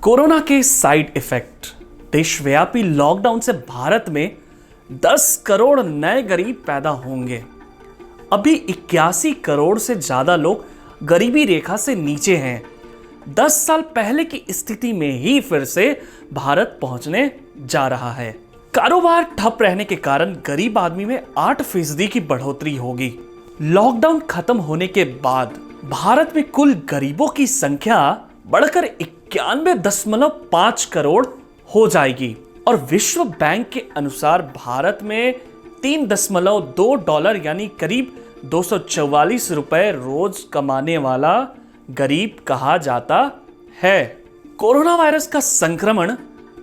Corona के side effect. देशव्यापी lockdown से भारत में 10 करोड़ नए गरीब पैदा होंगे। अभी 81 करोड़ से ज्यादा लोग गरीबी रेखा से नीचे हैं। 10 साल पहले की स्थिति में ही फिर से भारत पहुंचने जा रहा है। कारोबार ठप रहने के कारण गरीब आदमी में 8% की बढ़ोतरी होगी। लॉकडाउन खत्म होने के बाद भारत में कुल गरीबों की संख्या बढ़कर 91.5 करोड़ हो जाएगी और विश्व बैंक के अनुसार भारत में $3.2 यानी करीब 244 रुपए रोज कमाने वाला गरीब कहा जाता है। कोरोना वायरस का संक्रमण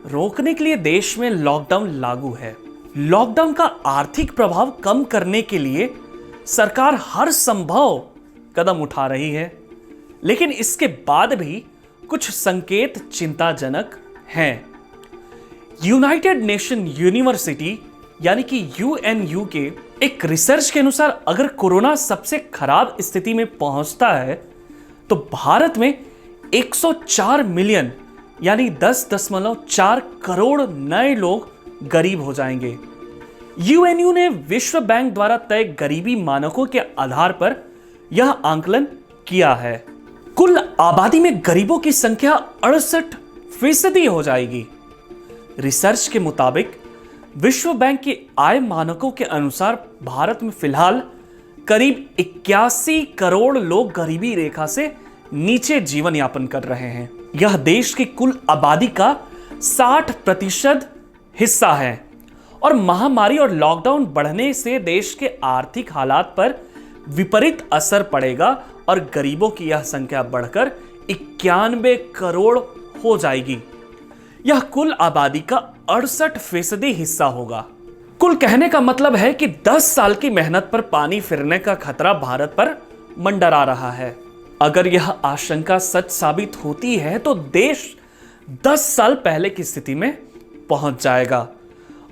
रोकने के लिए देश में लॉकडाउन लागू है। लॉकडाउन का आर्थिक प्रभाव कम करने के लिए सरकार हर संभव कदम उठा रही है, लेकिन इसके बाद भी कुछ संकेत चिंताजनक हैं। यूनाइटेड नेशन यूनिवर्सिटी यानी कि यूएनयू के एक रिसर्च के अनुसार अगर कोरोना सबसे खराब स्थिति में पहुंचता है तो भारत में 104 मिलियन यानी 10.4 करोड़ नए लोग गरीब हो जाएंगे। यूएनयू ने विश्व बैंक द्वारा तय गरीबी मानकों के आधार पर यह आंकलन किया है। कुल आबादी में गरीबों की संख्या 68% हो जाएगी। रिसर्च के मुताबिक विश्व बैंक के आय मानकों के अनुसार भारत में फिलहाल करीब 81 करोड़ लोग गरीबी रेखा से नीचे जीवन यापन कर रहे हैं। यह देश की कुल आबादी का 60% हिस्सा है और महामारी और लॉकडाउन बढ़ने से देश के आर्थिक हालात पर विपरीत असर पड़ेगा और गरीबों की यह संख्या बढ़कर 91 करोड़ हो जाएगी। यह कुल आबादी का 68% हिस्सा होगा। कुल कहने का मतलब है कि 10 साल की मेहनत पर पानी फिरने का खतरा भारत पर मंडरा रहा है। अगर यह आशंका सच साबित होती है तो देश 10 साल पहले की स्थिति में पहुंच जाएगा।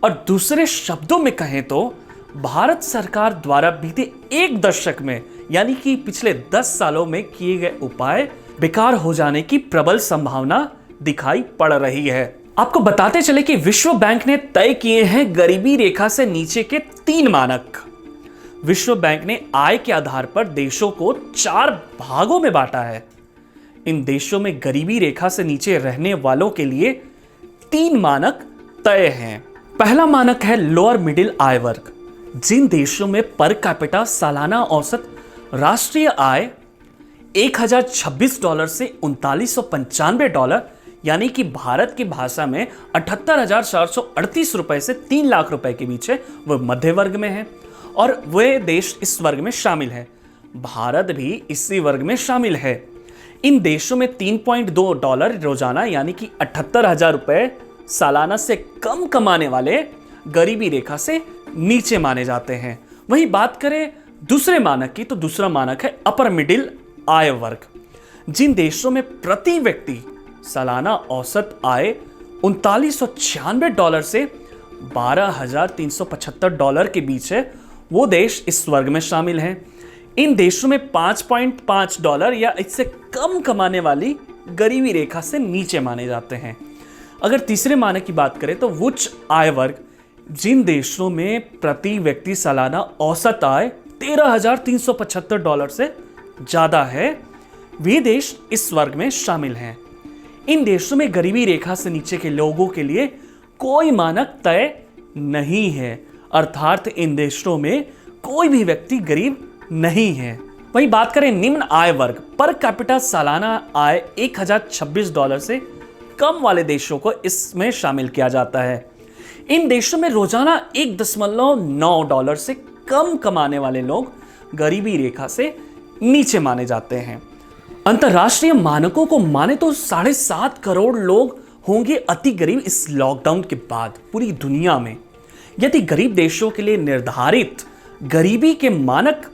और दूसरे शब्दों में कहें तो भारत सरकार द्वारा बीते एक दशक में यानी कि पिछले 10 सालों में किए गए उपाय बेकार हो जाने की प्रबल संभावना दिखाई पड़ रही है। आपको बताते चले कि विश्व बैंक ने तय किए हैं गरीबी रेखा से नीचे के 3 मानक। विश्व बैंक ने आय के आधार पर देशों को 4 भागों में बांटा है। इन देशों में गरीबी रेखा से नीचे रहने वालों के लिए 3 मानक तय हैं। पहला मानक है लोअर मिडिल आय वर्ग। जिन देशों में पर कैपिटा सालाना औसत राष्ट्रीय आय $1026 से $3995 यानी कि भारत की भाषा में 78,438 रुपए से 3 लाख रुपए के बीच है, वह मध्य वर्ग में है और वे देश इस वर्ग में शामिल है। भारत भी इसी वर्ग में शामिल है। इन देशों में $3.2 रोजाना यानी कि 78,000 रुपए सालाना से कम कमाने वाले गरीबी रेखा से नीचे माने जाते हैं। वहीं बात करें दूसरे मानक की तो दूसरा मानक है अपर मिडिल आय वर्ग। जिन देशों में प्रति व्यक्ति सालाना औसत आय $3996 से $12,375 के बीच है, वो देश इस वर्ग में शामिल हैं। इन देशों में $5.5 या इससे कम कमाने वाली गरीबी रेखा से नीचे माने जाते हैं। अगर तीसरे मानक की बात करें तो उच्च आय वर्ग। जिन देशों में प्रति व्यक्ति सालाना औसत आय $13,375 से ज्यादा है, वे देश इस वर्ग में शामिल हैं। इन देशों में गरीबी रेखा से नीचे के लोगों के लिए कोई मानक तय नहीं है, अर्थात इन देशों में कोई भी व्यक्ति गरीब नहीं है। वहीं बात करें निम्न आय वर्ग, पर कैपिटा सालाना आय $1026 से कम वाले देशों को इसमें शामिल किया जाता है। इन देशों में रोजाना $1.9 से कम कमाने वाले लोग गरीबी रेखा से नीचे माने जाते हैं। अंतरराष्ट्रीय मानकों को माने तो 7.5 करोड़ लोग होंगे अति गरीब इस लॉकडाउन के बाद पूरी दुनिया में। यदि गरीब देशों के लिए निर्धारित गरीबी के मानक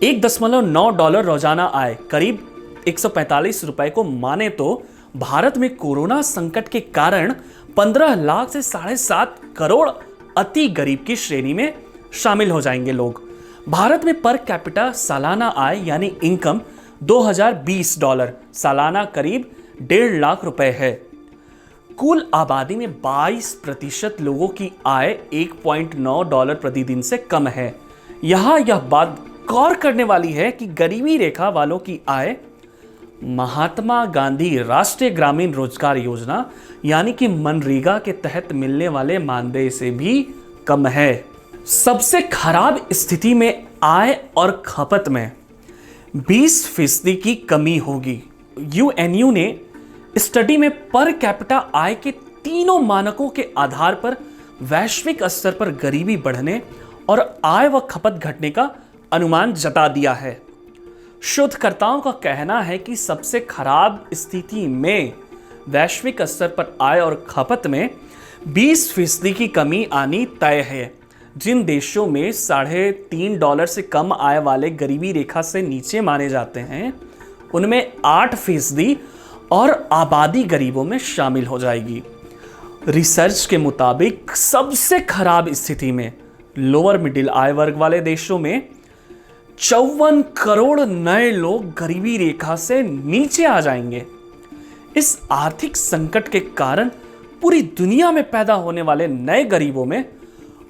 $1.9 रोजाना आय करीब 145 रुपए को माने तो भारत में कोरोना संकट के कारण 15 लाख से 7.5 करोड़ अति गरीब की श्रेणी में शामिल हो जाएंगे लोग। भारत में पर कैपिटा सालाना आय यानी इनकम $2020, सालाना करीब 1.5 लाख रुपए है। कुल आबादी में 22% लोगों की आय $1.9 प्रतिदिन से कम है। यहां यह बात गौर करने वाली है कि गरीबी रेखा वालों की आय महात्मा गांधी राष्ट्रीय ग्रामीण रोजगार योजना यानी कि मनरेगा के तहत मिलने वाले मानदेय से भी कम है। सबसे खराब स्थिति में आय और खपत में 20% की कमी होगी। यूएनयू ने स्टडी में पर कैपिटा आय के तीनों मानकों के आधार पर वैश्विक स्तर पर गरीबी बढ़ने और आय व खपत घटने का अनुमान जता दिया है। शोधकर्ताओं का कहना है कि सबसे खराब स्थिति में वैश्विक स्तर पर आय और खपत में 20% की कमी आनी तय है। जिन देशों में $3.5 से कम आय वाले गरीबी रेखा से नीचे माने जाते हैं उनमें 8% और आबादी गरीबों में शामिल हो जाएगी। रिसर्च के मुताबिक सबसे खराब स्थिति में लोअर मिडिल आय वर्ग वाले देशों में 54 करोड़ नए लोग गरीबी रेखा से नीचे आ जाएंगे। इस आर्थिक संकट के कारण पूरी दुनिया में पैदा होने वाले नए गरीबों में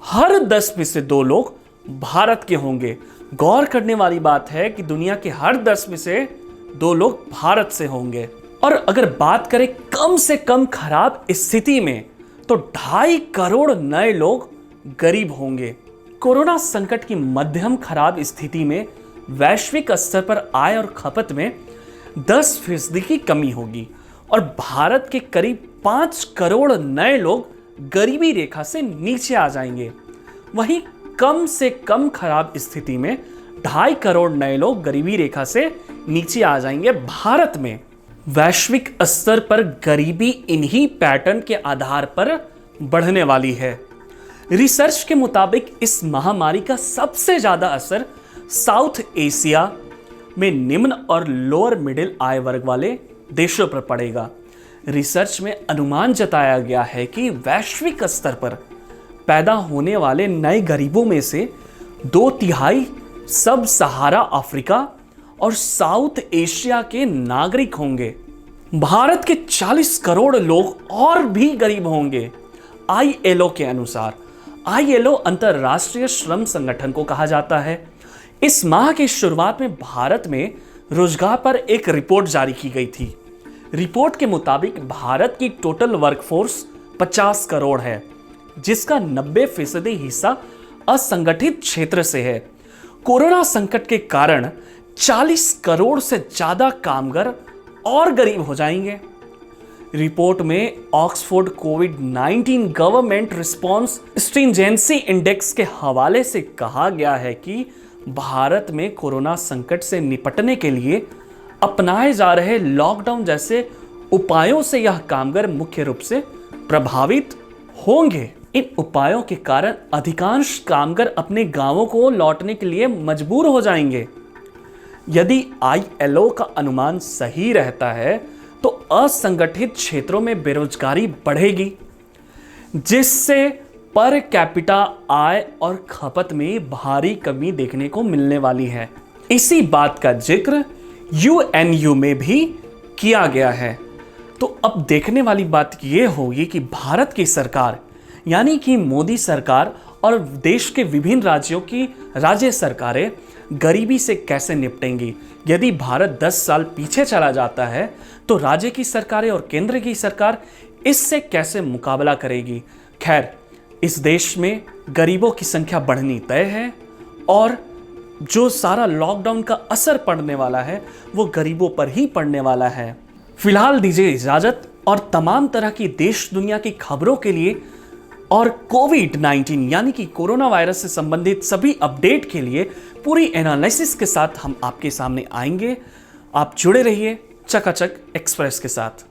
हर 10 में से 2 लोग भारत के होंगे। गौर करने वाली बात है कि दुनिया के हर 10 में से 2 लोग भारत से होंगे। और अगर बात करें कम से कम खराब स्थिति में तो 2.5 करोड़ नए लोग गरीब होंगे। कोरोना संकट की मध्यम खराब स्थिति में वैश्विक स्तर पर आय और खपत में 10% की कमी होगी और भारत के करीब 5 करोड़ नए लोग गरीबी रेखा से नीचे आ जाएंगे। वहीं कम से कम खराब स्थिति में 2.5 करोड़ नए लोग गरीबी रेखा से नीचे आ जाएंगे भारत में। वैश्विक स्तर पर गरीबी इन्हीं पैटर्न के आधार पर बढ़ने वाली है। रिसर्च के मुताबिक इस महामारी का सबसे ज्यादा असर साउथ एशिया में निम्न और लोअर मिडिल आय वर्ग वाले देशों पर पड़ेगा। रिसर्च में अनुमान जताया गया है कि वैश्विक स्तर पर पैदा होने वाले नए गरीबों में से 2/3 सब सहारा अफ्रीका और साउथ एशिया के नागरिक होंगे। भारत के 40 करोड़ लोग और भी गरीब होंगे। ILO के अनुसार, ILO अंतर्राष्ट्रीय श्रम संगठन को कहा जाता है, इस माह की शुरुआत में भारत में रोजगार पर एक रिपोर्ट जारी की गई थी। रिपोर्ट के मुताबिक भारत की टोटल वर्कफोर्स 50 करोड़ है, जिसका 90% हिस्सा असंगठित क्षेत्र से है। कोरोना संकट के कारण 40 करोड़ से ज्यादा कामगार और गरीब हो जाएंगे। रिपोर्ट में ऑक्सफोर्ड कोविड-19 गवर्नमेंट रिस्पांस स्ट्रिंजेंसी इंडेक्स के हवाले से कहा गया है कि भारत में कोरोना संकट से निपटने के लिए अपनाए जा रहे लॉकडाउन जैसे उपायों से यह कामगार मुख्य रूप से प्रभावित होंगे। इन उपायों के कारण अधिकांश कामगार अपने गांवों को लौटने के लिए मजबूर हो जाएंगे। यदि ILO का अनुमान सही रहता है तो असंगठित क्षेत्रों में बेरोजगारी बढ़ेगी, जिससे पर कैपिटा आय और खपत में भारी कमी देखने को मिलने वाली है। इसी बात का जिक्र UNU में भी किया गया है। तो अब देखने वाली बात यह होगी कि भारत की सरकार यानी कि मोदी सरकार और देश के विभिन्न राज्यों की राज्य सरकारें गरीबी से कैसे निपटेंगी। यदि भारत 10 साल पीछे चला जाता है तो राज्य की सरकारें और केंद्र की सरकार इससे कैसे मुकाबला करेगी। खैर, इस देश में गरीबों की संख्या बढ़नी तय है और जो सारा लॉकडाउन का असर पड़ने वाला है वो गरीबों पर ही पड़ने वाला है। फिलहाल दीजिए इजाजत और तमाम तरह की देश दुनिया की खबरों के लिए और कोविड-19 यानी कि कोरोना वायरस से संबंधित सभी अपडेट के लिए पूरी एनालिसिस के साथ हम आपके सामने आएंगे। आप जुड़े रहिए चकाचक एक्सप्रेस के साथ।